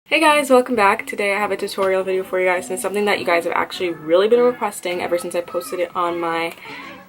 Hey guys, welcome back. Today I have a tutorial video for you guys, and it's something that you guys have actually really been requesting ever since I posted it on my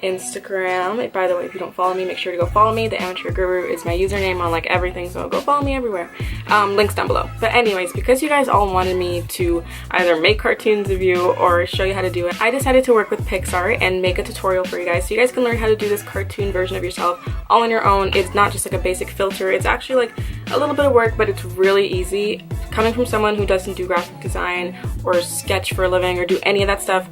Instagram. By the way, if you don't follow me, make sure to go follow me. The Amateur Guru is my username on like everything, so go follow me everywhere. Links down below. But anyways, because you guys all wanted me to either make cartoons of you or show you how to do it, I decided to work with Pixar and make a tutorial for you guys so you guys can learn how to do this cartoon version of yourself all on your own. It's not just like a basic filter, it's actually like a little bit of work, but it's really easy. Coming from someone who doesn't do graphic design or sketch for a living or do any of that stuff,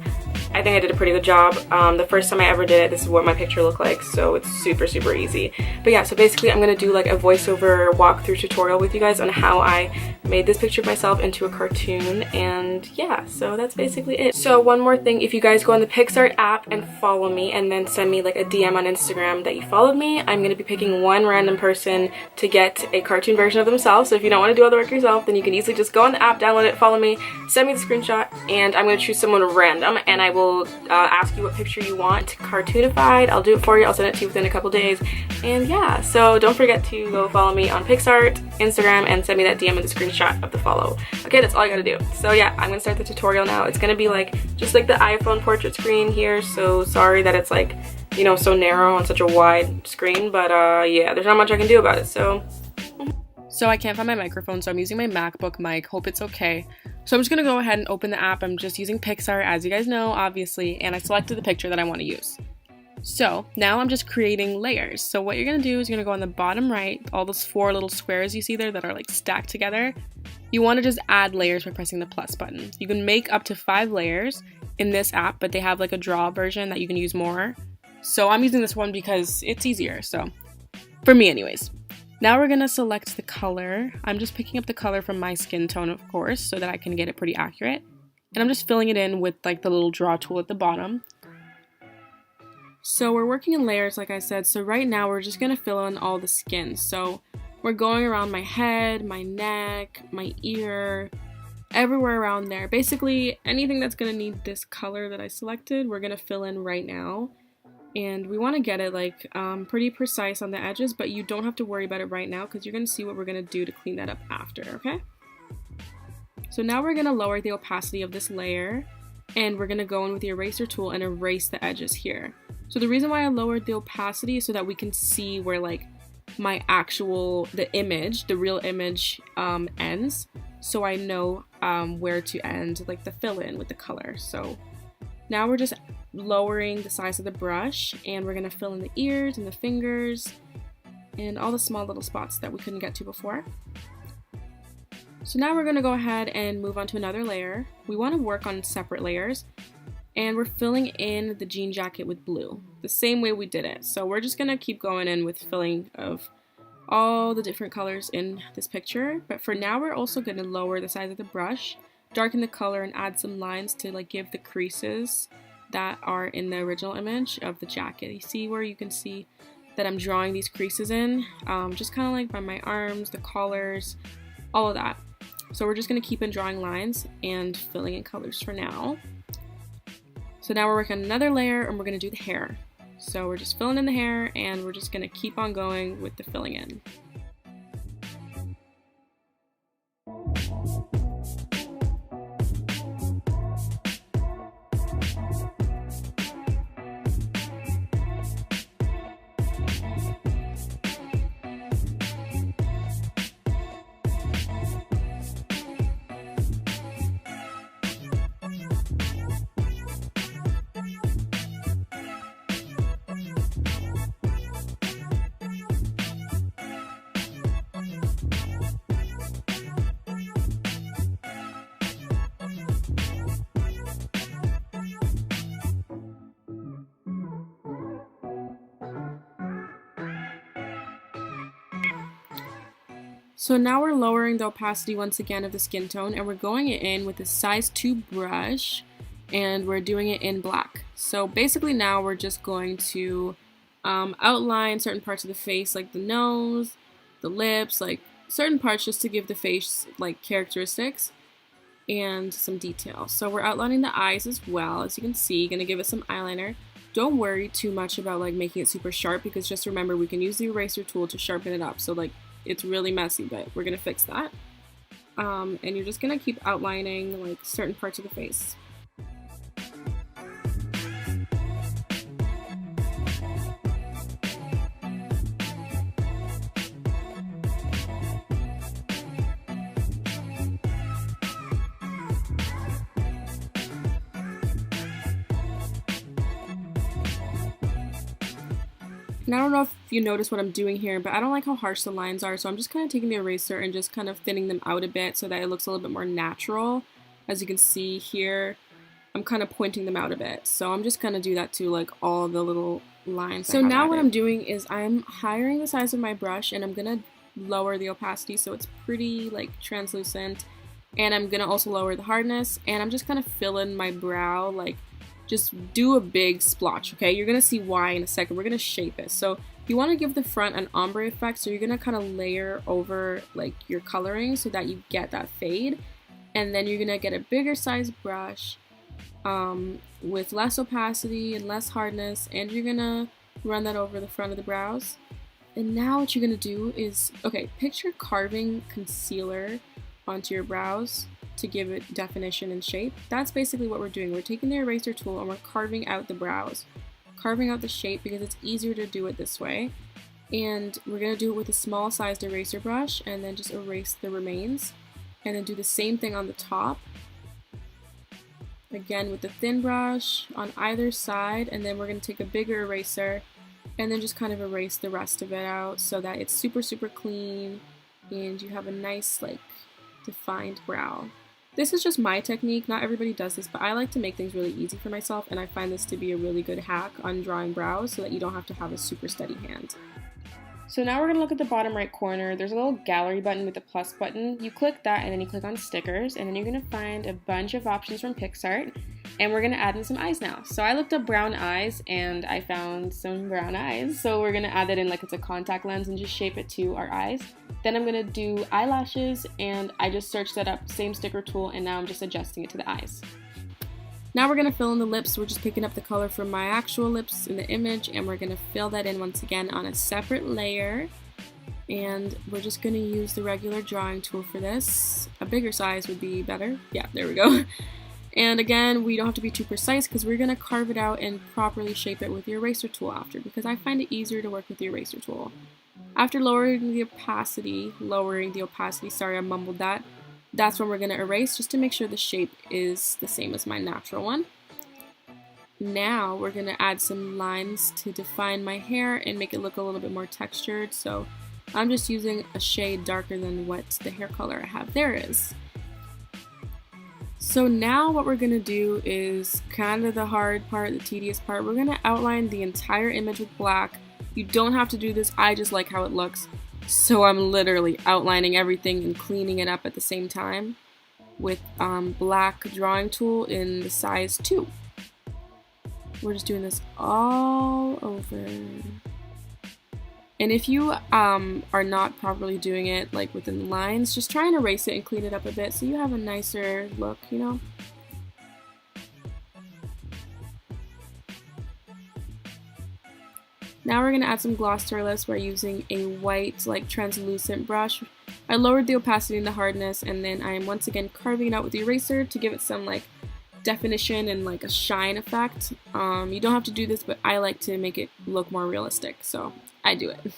I think I did a pretty good job. The first time I ever did it, this is what my picture looked like, so it's super easy. But yeah, so basically I'm gonna do like a voiceover walkthrough tutorial with you guys on how I made this picture of myself into a cartoon, and yeah, so that's basically it. So one more thing, if you guys go on the PixArt app and follow me and then send me like a DM on Instagram that you followed me, I'm gonna be picking one random person to get a cartoon version of themselves. So if you don't want to do all the work yourself, then you can easily just go on the app, download it, follow me, send me the screenshot, and I'm gonna choose someone random, and I will ask you what picture you want cartoonified. I'll do it for you. I'll send it to you within a couple days. And yeah, so don't forget to go follow me on PixArt, Instagram, and send me that DM with the screenshot of the follow. Okay, that's all I gotta do. So yeah, I'm gonna start the tutorial now. It's gonna be like just like the iPhone portrait screen here, so sorry that it's like, you know, so narrow on such a wide screen, but yeah, there's not much I can do about it. So I can't find my microphone, so I'm using my MacBook mic. Hope it's okay. So I'm just gonna go ahead and open the app. I'm just using Pixar, as you guys know, obviously, and I selected the picture that I want to use. So now I'm just creating layers. So what you're gonna do is you're gonna go on the bottom right, all those 4 little squares you see there that are like stacked together. You want to just add layers by pressing the plus button. You can make up to 5 layers in this app, but they have like a draw version that you can use more. So I'm using this one because it's easier, so for me anyways. Now we're gonna select the color. I'm just picking up the color from my skin tone, of course, so that I can get it pretty accurate. And I'm just filling it in with like the little draw tool at the bottom. So we're working in layers, like I said. So right now we're just gonna fill in all the skin. So we're going around my head, my neck, my ear, everywhere around there. Basically anything that's gonna need this color that I selected, we're gonna fill in right now. And we want to get it like pretty precise on the edges, but you don't have to worry about it right now because you're going to see what we're going to do to clean that up after, okay? So now we're going to lower the opacity of this layer, and we're going to go in with the eraser tool and erase the edges here. So the reason why I lowered the opacity is so that we can see where like my the image, the real image ends, so I know where to end like the fill in with the color. So now we're just lowering the size of the brush, and we're going to fill in the ears and the fingers and all the small little spots that we couldn't get to before. So now we're going to go ahead and move on to another layer. We want to work on separate layers, and we're filling in the jean jacket with blue the same way we did it. So we're just going to keep going in with filling of all the different colors in this picture, but for now we're also going to lower the size of the brush, darken the color, and add some lines to like give the creases that are in the original image of the jacket. You see where you can see that I'm drawing these creases in, just kind of like by my arms, the collars, all of that. So we're just going to keep in drawing lines and filling in colors for now. So now we're working on another layer, and we're going to do the hair. So we're just filling in the hair, and we're just going to keep on going with the filling in. So now we're lowering the opacity once again of the skin tone, and we're going in with a size 2 brush, and we're doing it in black. So basically now we're just going to outline certain parts of the face, like the nose, the lips, like certain parts just to give the face like characteristics and some detail. So we're outlining the eyes as well, as you can see, gonna give it some eyeliner. Don't worry too much about like making it super sharp, because just remember we can use the eraser tool to sharpen it up. So like it's really messy, but we're gonna fix that. and you're just gonna keep outlining like certain parts of the face. And I don't know if you notice what I'm doing here, but I don't like how harsh the lines are, so I'm just kind of taking the eraser and just kind of thinning them out a bit so that it looks a little bit more natural. As you can see here, I'm kind of pointing them out a bit, so I'm just going to do that to like all the little lines. So now what I'm doing is I'm highering the size of my brush, and I'm going to lower the opacity so it's pretty like translucent, and I'm going to also lower the hardness, and I'm just going to fill in my brow, like just do a big splotch, okay? You're gonna see why in a second. We're gonna shape it. So you want to give the front an ombre effect, so you're gonna kind of layer over like your coloring so that you get that fade, and then you're gonna get a bigger size brush with less opacity and less hardness, and you're gonna run that over the front of the brows. And now what you're gonna do is, okay, picture carving concealer onto your brows to give it definition and shape. That's basically what we're doing. We're taking the eraser tool and we're carving out the brows, carving out the shape, because it's easier to do it this way. And we're going to do it with a small sized eraser brush, and then just erase the remains, and then do the same thing on the top, again with the thin brush on either side, and then we're going to take a bigger eraser and then just kind of erase the rest of it out so that it's super clean and you have a nice like defined brow. This is just my technique, not everybody does this, but I like to make things really easy for myself, and I find this to be a really good hack on drawing brows so that you don't have to have a super steady hand. So now we're going to look at the bottom right corner. There's a little gallery button with a plus button. You click that and then you click on stickers, and then you're going to find a bunch of options from PicsArt, and we're going to add in some eyes now. So I looked up brown eyes and I found some brown eyes. So we're going to add that in like it's a contact lens and just shape it to our eyes. Then I'm going to do eyelashes, and I just searched that up, same sticker tool, and now I'm just adjusting it to the eyes. Now we're going to fill in the lips. We're just picking up the color from my actual lips in the image, and we're going to fill that in once again on a separate layer. And we're just going to use the regular drawing tool for this. A bigger size would be better. Yeah, there we go. And again, we don't have to be too precise because we're going to carve it out and properly shape it with the eraser tool after, because I find it easier to work with the eraser tool. After lowering the opacity, sorry I mumbled that, that's when we're going to erase just to make sure the shape is the same as my natural one. Now we're going to add some lines to define my hair and make it look a little bit more textured, so I'm just using a shade darker than what the hair color I have there is. So now what we're going to do is kind of the hard part, the tedious part. We're going to outline the entire image with black. You don't have to do this, I just like how it looks. So I'm literally outlining everything and cleaning it up at the same time with black drawing tool in the size 2. We're just doing this all over. And if you are not properly doing it like within the lines, just try and erase it and clean it up a bit so you have a nicer look, you know? Now we're going to add some gloss to our lips by using a white, like translucent brush. I lowered the opacity and the hardness, and then I am once again carving it out with the eraser to give it some like definition and like a shine effect. You don't have to do this, but I like to make it look more realistic, so I do it.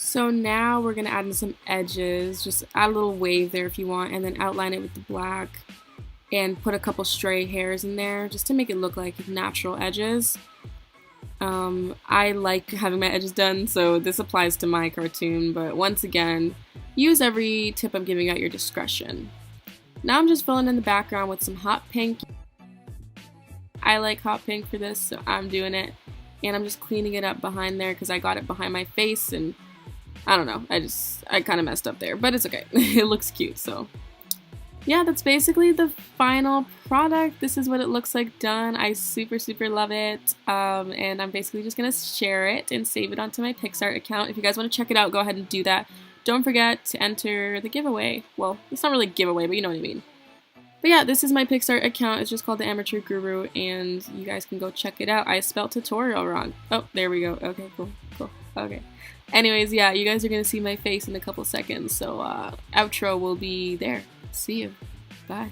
So now we're going to add in some edges, just add a little wave there if you want, and then outline it with the black and put a couple stray hairs in there just to make it look like natural edges. I like having my edges done, so this applies to my cartoon, but once again, use every tip I'm giving at your discretion. Now I'm just filling in the background with some hot pink. I like hot pink for this, so I'm doing it, and I'm just cleaning it up behind there because I got it behind my face, and I don't know, I kind of messed up there, but it's okay. It looks cute, so. yeah, that's basically the final product. This is what it looks like done. I super love it, and I'm basically just gonna share it and save it onto my Pixar account. If you guys want to check it out, go ahead and do that. Don't forget to enter the giveaway. Well, it's not really a giveaway, but you know what I mean. But yeah, this is my Pixar account. It's just called The Amateur Guru, and you guys can go check it out. I spelled tutorial wrong. Oh, there we go. Okay, cool. Okay. Anyways, yeah, you guys are gonna see my face in a couple seconds, so outro will be there. See you. Bye.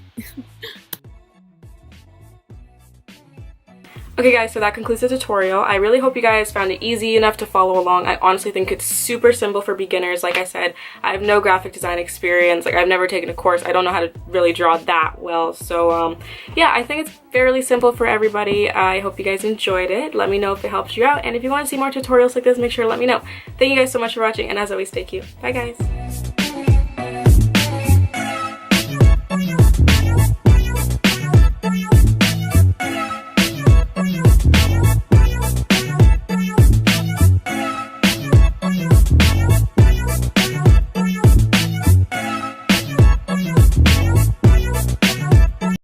Okay guys, so that concludes the tutorial. I really hope you guys found it easy enough to follow along. I honestly think it's super simple for beginners. Like I said, I have no graphic design experience. Like, I've never taken a course. I don't know how to really draw that well. So yeah, I think it's fairly simple for everybody. I hope you guys enjoyed it. Let me know if it helped you out. And if you want to see more tutorials like this, make sure to let me know. Thank you guys so much for watching. And as always, stay cute. Bye guys.